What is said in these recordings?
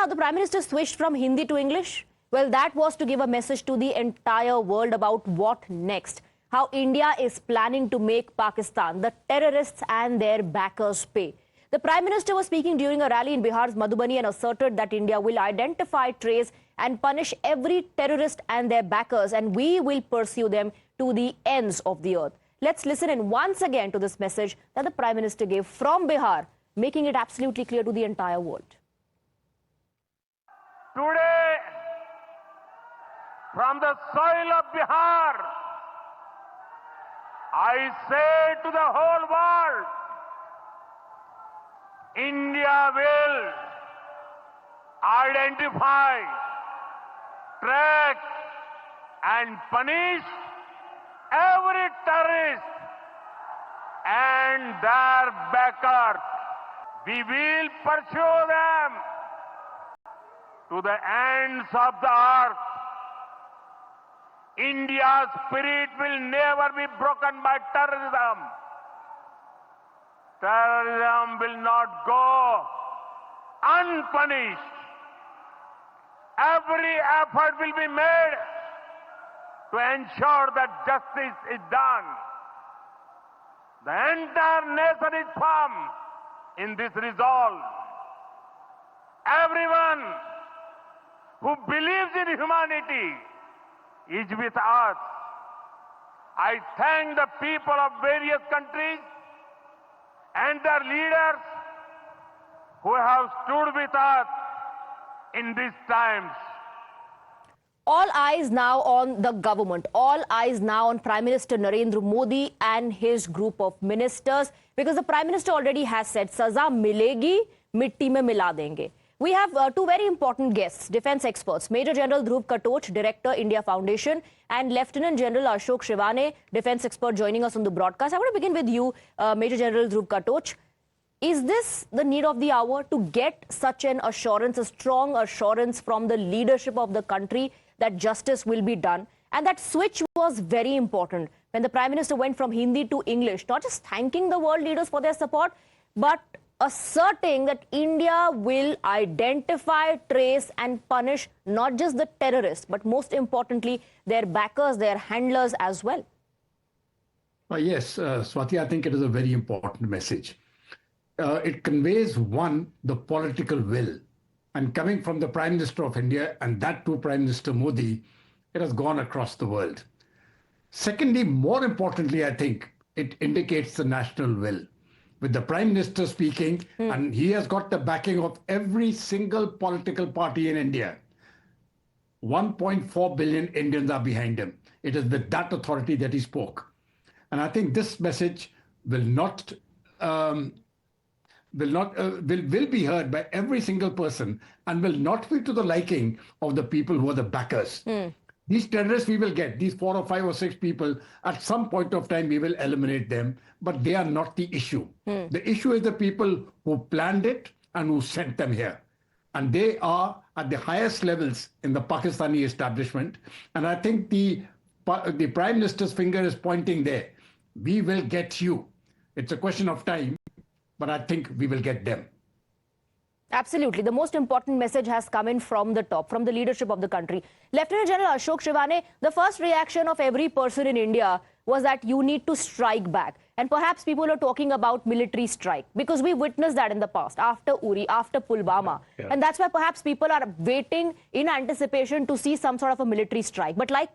how the Prime Minister switched from Hindi to English? Well, that was to give a message to the entire world about what next. How India is planning to make Pakistan, the terrorists and their backers pay. The Prime Minister was speaking during a rally in Bihar's Madhubani and asserted that India will identify, trace and punish every terrorist and their backers, and we will pursue them to the ends of the earth. Let's listen in once again to this message that the Prime Minister gave from Bihar, making it absolutely clear to the entire world. Today, from the soil of Bihar, I say to the whole world, India will identify, track and punish every terrorist and their backers. We will pursue them to the ends of the earth. India's spirit will never be broken by terrorism. Terrorism will not go unpunished. Every effort will be made to ensure that justice is done. The entire nation is firm in this resolve. Everyone who believes in humanity is with us. I thank the people of various countries and their leaders who have stood with us in these times. All eyes now on the government, all eyes now on Prime Minister Narendra Modi and his group of ministers, because the Prime Minister already has said, Saza milegi, mitti mein mila denge. We have two very important guests, defense experts, Major General Dhruv Katoch, Director, India Foundation, and Lieutenant General Ashok Shivane, defense expert, joining us on the broadcast. I want to begin with you, Major General Dhruv Katoch. Is this the need of the hour to get such an assurance, a strong assurance from the leadership of the country that justice will be done? And that switch was very important when the Prime Minister went from Hindi to English, not just thanking the world leaders for their support, but asserting that India will identify, trace and punish not just the terrorists, but most importantly, their backers, their handlers as well. Yes, Swati, I think it is a very important message. It conveys, one, the political will. And coming from the Prime Minister of India, and that too Prime Minister Modi, it has gone across the world. Secondly, more importantly, I think it indicates the national will. With the Prime Minister speaking, and he has got the backing of every single political party in India. 1.4 billion Indians are behind him. It is with that authority that he spoke. And I think this message will be heard by every single person and will not be to the liking of the people who are the backers. These terrorists we will get, these 4 or 5 or 6 people, at some point of time we will eliminate them, but they are not the issue. The issue is the people who planned it and who sent them here. And they are at the highest levels in the Pakistani establishment. And I think the Prime Minister's finger is pointing there. We will get you. It's a question of time, but I think we will get them. Absolutely. The most important message has come in from the top, from the leadership of the country. Lieutenant General Ashok Shivane, the first reaction of every person in India was that you need to strike back. And perhaps people are talking about military strike, because we witnessed that in the past, after Uri, after Pulwama. Yeah. And that's why perhaps people are waiting in anticipation to see some sort of a military strike. But like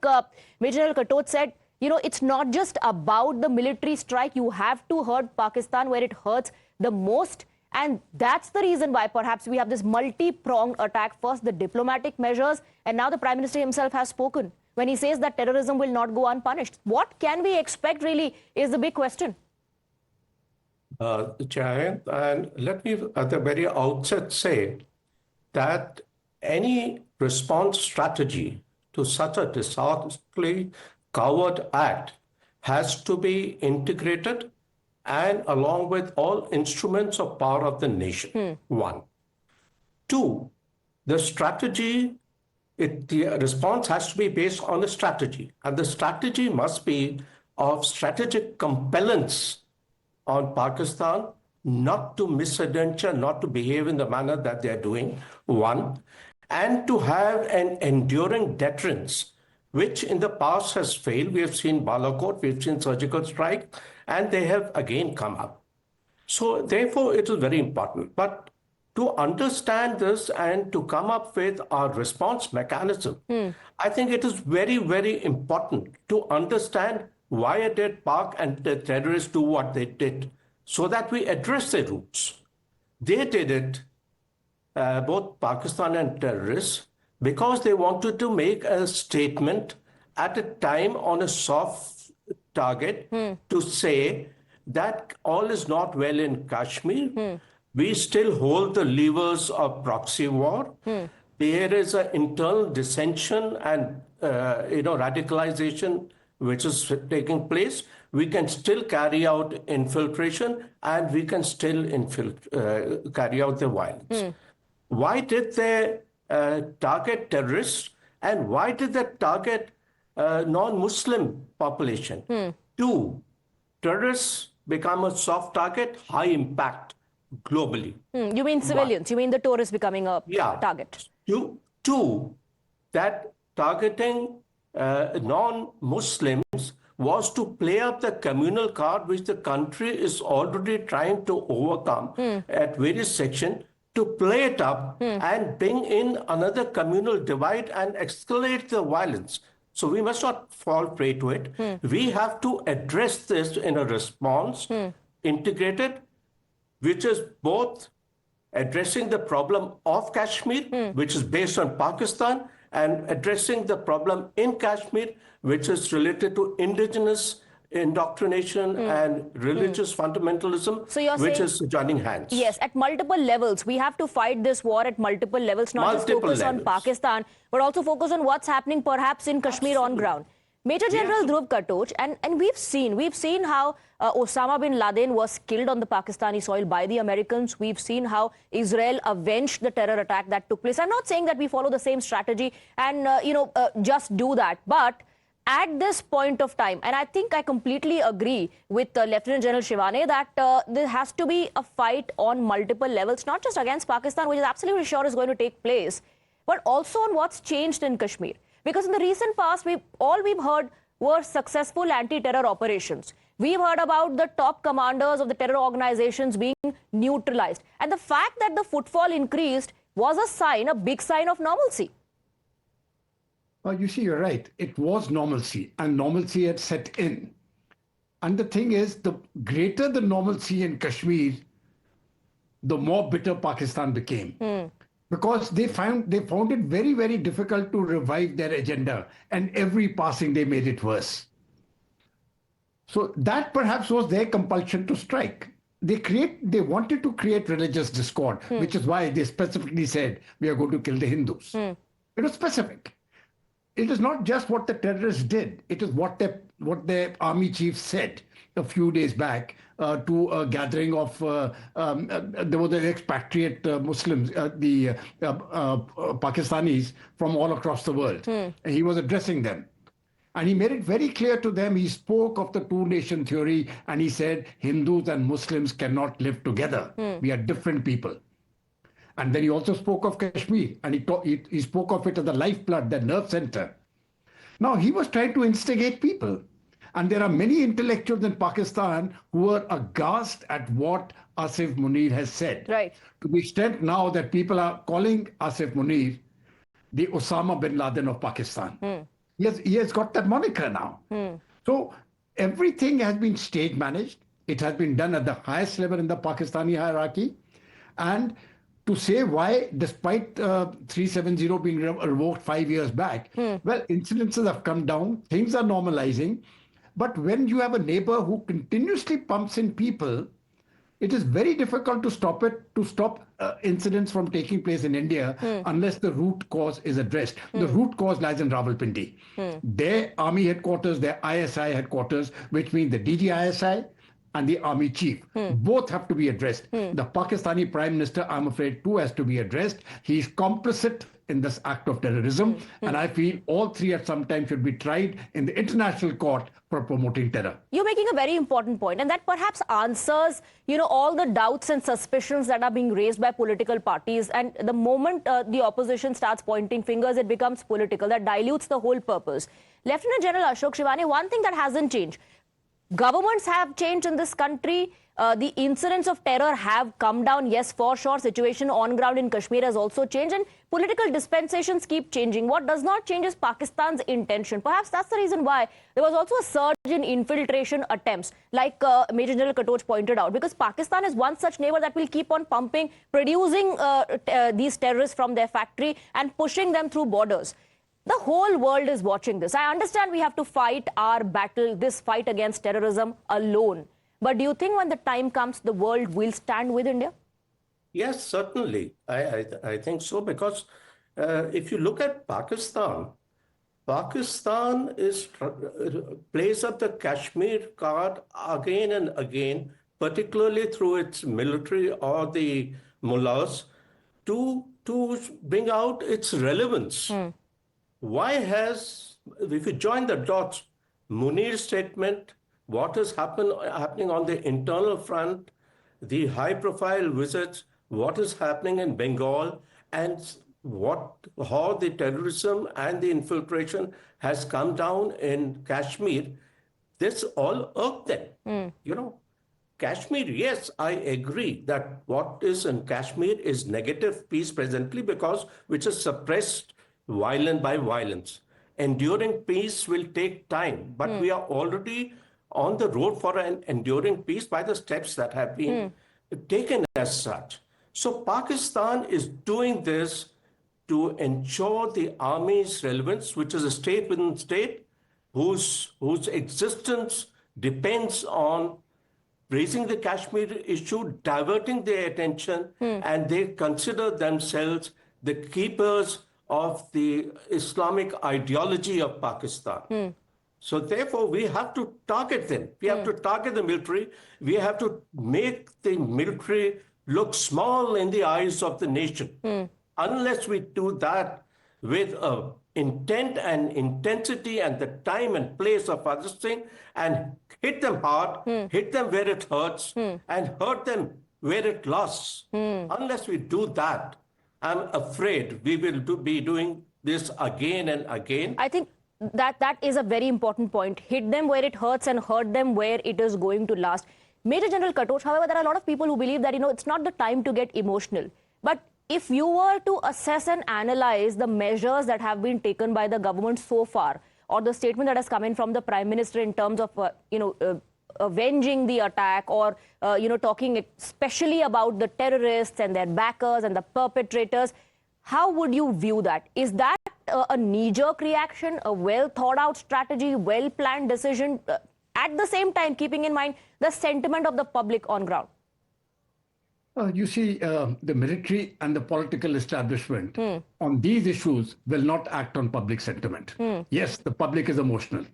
Major General Katoch said, you know, it's not just about the military strike. You have to hurt Pakistan where it hurts the most. And that's the reason why perhaps we have this multi-pronged attack. First, the diplomatic measures, and now the Prime Minister himself has spoken when he says that terrorism will not go unpunished. What can we expect really is the big question. Jay, and let me at the very outset say that any response strategy to such a disastrously coward act has to be integrated and along with all instruments of power of the nation. 1. 2, the strategy, the response has to be based on a strategy, and the strategy must be of strategic compellence on Pakistan not to misadventure, not to behave in the manner that they're doing, one, and to have an enduring deterrence, which in the past has failed. We have seen Balakot, we've seen surgical strike, and they have again come up. So therefore, it is very important. But to understand this and to come up with our response mechanism, I think it is very, very important to understand why did Pak and the terrorists do what they did, so that we address their roots. They did it, both Pakistan and terrorists, because they wanted to make a statement at a time on a soft target to say that all is not well in Kashmir. We still hold the levers of proxy war. There is an internal dissension and radicalization which is taking place. We can still carry out infiltration, and we can still carry out the violence. Why did they target terrorists, and why did they target non-Muslim population? Two, terrorists become a soft target, high impact globally. You mean civilians? You mean the tourists becoming a target? Two, that targeting non-Muslims was to play up the communal card, which the country is already trying to overcome at various sections, to play it up and bring in another communal divide and escalate the violence. So we must not fall prey to it. We have to address this in a response, integrated, which is both addressing the problem of Kashmir, which is based on Pakistan, and addressing the problem in Kashmir, which is related to indigenous indoctrination and religious fundamentalism, So you're which saying, is joining hands. Yes, at multiple levels. We have to fight this war at multiple levels, not just focus on Pakistan, but also focus on what's happening perhaps in Kashmir on ground. Major General Dhruv Katoch, and we've seen how Osama bin Laden was killed on the Pakistani soil by the Americans. We've seen how Israel avenged the terror attack that took place. I'm not saying that we follow the same strategy and just do that, but at this point of time, and I think I completely agree with Lieutenant General Shivane that there has to be a fight on multiple levels, not just against Pakistan, which is absolutely sure is going to take place, but also on what's changed in Kashmir. Because in the recent past, all we've heard were successful anti-terror operations. We've heard about the top commanders of the terror organizations being neutralized. And the fact that the footfall increased was a big sign of normalcy. You see, you're right. It was normalcy, and normalcy had set in. And the thing is, the greater the normalcy in Kashmir, the more bitter Pakistan became. Because they found it very, very difficult to revive their agenda, and every passing day made it worse. So that perhaps was their compulsion to strike. They wanted to create religious discord, which is why they specifically said, we are going to kill the Hindus. It was specific. It is not just what the terrorists did. It is what their army chief said a few days back to a gathering of, there were the expatriate Muslims, the Pakistanis from all across the world. And he was addressing them. And he made it very clear to them. He spoke of the two-nation theory, and he said, Hindus and Muslims cannot live together. We are different people. And then he also spoke of Kashmir, and he spoke of it as the lifeblood, the nerve center. Now, he was trying to instigate people. And there are many intellectuals in Pakistan who are aghast at what Asif Munir has said. Right. To the extent now that people are calling Asif Munir the Osama bin Laden of Pakistan. He has got that moniker now. So everything has been stage managed. It has been done at the highest level in the Pakistani hierarchy. And to say why, despite 370 being revoked 5 years back, well, incidences have come down, things are normalizing. But when you have a neighbor who continuously pumps in people, it is very difficult to stop incidents from taking place in India unless the root cause is addressed. The root cause lies in Rawalpindi. Their army headquarters, their ISI headquarters, which means the DGISI and the army chief, both have to be addressed. The Pakistani Prime Minister, I'm afraid, too, has to be addressed. He's complicit in this act of terrorism. And I feel all three at some time should be tried in the international court for promoting terror. You're making a very important point, and that perhaps answers, all the doubts and suspicions that are being raised by political parties. And the moment the opposition starts pointing fingers, it becomes political. That dilutes the whole purpose. Lieutenant General Ashok Shivani, one thing that hasn't changed. Governments have changed in this country. The incidents of terror have come down. Yes, for sure. Situation on ground in Kashmir has also changed, and political dispensations keep changing. What does not change is Pakistan's intention. Perhaps that's the reason why there was also a surge in infiltration attempts, like Major General Katoch pointed out, because Pakistan is one such neighbor that will keep on pumping, producing these terrorists from their factory and pushing them through borders. The whole world is watching this. I understand we have to fight our battle, this fight against terrorism alone. But do you think when the time comes, the world will stand with India? Yes, certainly. I think so, because if you look at Pakistan, Pakistan plays up the Kashmir card again and again, particularly through its military or the mullahs, to bring out its relevance. Why has, if you join the dots, Munir's statement, what is happening on the internal front, the high-profile visits, what is happening in Bengal, and how the terrorism and the infiltration has come down in Kashmir, this all irked them. Kashmir, yes, I agree that what is in Kashmir is negative peace presently, which is suppressed by violence. Enduring peace will take time, but we are already on the road for an enduring peace by the steps that have been taken as such. So Pakistan is doing this to ensure the army's relevance, which is a state within state, whose existence depends on raising the Kashmir issue, diverting their attention, and they consider themselves the keepers of the Islamic ideology of Pakistan. So therefore, we have to target them. We have to target the military. We have to make the military look small in the eyes of the nation. Unless we do that with intent and intensity and the time and place of understanding, and hit them hard, hit them where it hurts, and hurt them where it lasts. Unless we do that, I'm afraid we will be doing this again and again. I think that is a very important point. Hit them where it hurts and hurt them where it is going to last. Major General Katoch, however, there are a lot of people who believe that, it's not the time to get emotional. But if you were to assess and analyze the measures that have been taken by the government so far, or the statement that has come in from the Prime Minister in terms of, avenging the attack, or, talking especially about the terrorists and their backers and the perpetrators, how would you view that? Is that a knee-jerk reaction, a well-thought-out strategy, well-planned decision, at the same time keeping in mind the sentiment of the public on ground? You see, the military and the political establishment on these issues will not act on public sentiment. Yes, the public is emotional.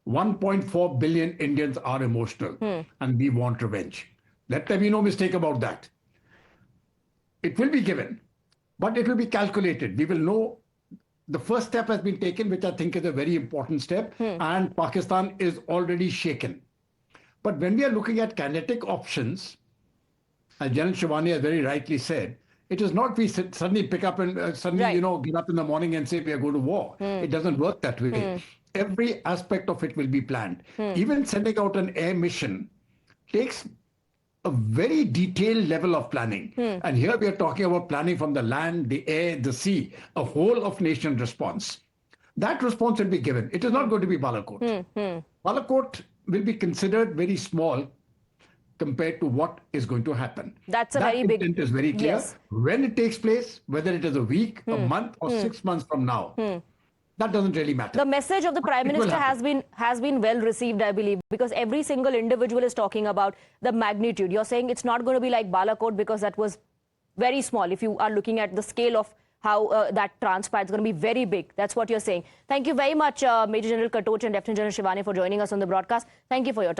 1.4 billion Indians are emotional, and we want revenge. Let there be no mistake about that. It will be given, but it will be calculated. We will know the first step has been taken, which I think is a very important step, and Pakistan is already shaken. But when we are looking at kinetic options, as General Shivani has very rightly said, it is not we suddenly pick up and get up in the morning and say we are going to war. It doesn't work that way. Every aspect of it will be planned. Even sending out an air mission takes a very detailed level of planning. And here we are talking about planning from the land, the air, the sea, a whole of nation response. That response will be given. It is not going to be Balakot. Balakot will be considered very small compared to what is going to happen. That's a very big... intent is very clear. Yes. When it takes place, whether it is a week, a month, or 6 months from now, that doesn't really matter. The message of the Prime Minister has been well received, I believe, because every single individual is talking about the magnitude. You're saying it's not going to be like Balakot because that was very small. If you are looking at the scale of how that transpired, it's going to be very big. That's what you're saying. Thank you very much, Major General Katoch and Lieutenant General Shivani, for joining us on the broadcast. Thank you for your time.